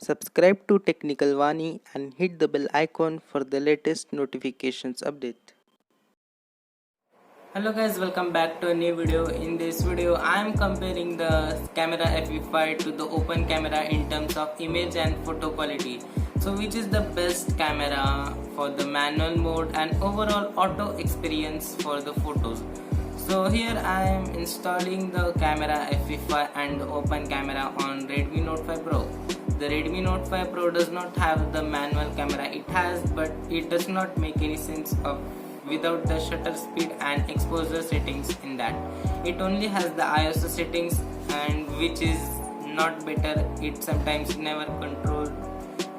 Subscribe to Technical Vani and hit the bell icon for the latest notifications update. Hello guys, welcome back to a new video. In this video I am comparing the camera fv-5 to the open camera in terms of image and photo quality. So which is the best camera for the manual mode and overall auto experience for the photos. So here I am installing the camera fv-5 and the open camera on Redmi Note 5 Pro. The Redmi Note 5 Pro does not have the manual camera, it has, but it does not make any sense of without the shutter speed and exposure settings in that. It only has the ISO settings, and which is not better, it sometimes never control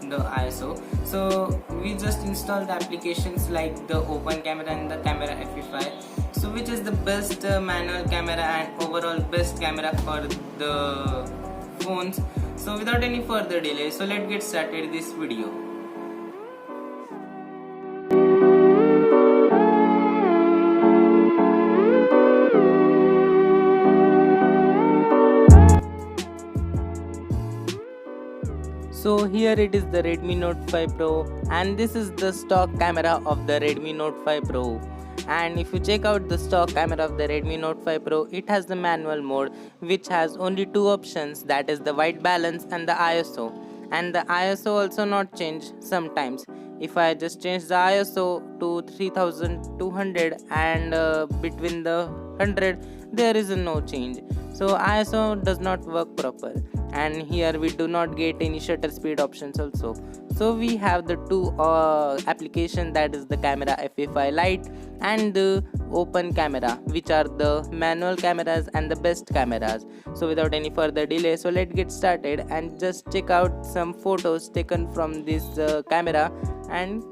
the ISO. So we just install the applications like the open camera and the camera fv-5. So which is the best manual camera and overall best camera for the phones. So without any further delay, so let's get started this video. So here it is the Redmi Note 5 Pro, and this is the stock camera of the Redmi Note 5 Pro. And if you check out the stock camera of the Redmi Note 5 Pro, it has the manual mode which has only two options, that is the white balance and the ISO. And the ISO also not change sometimes. If I just change the ISO to 3200 and between the 100, there is no change. So ISO does not work proper, and here we do not get any shutter speed options also. So we have the two application, that is the camera fv-5 lite and the open camera, which are the manual cameras and the best cameras. So without any further delay, so let's get started and just check out some photos taken from this camera. And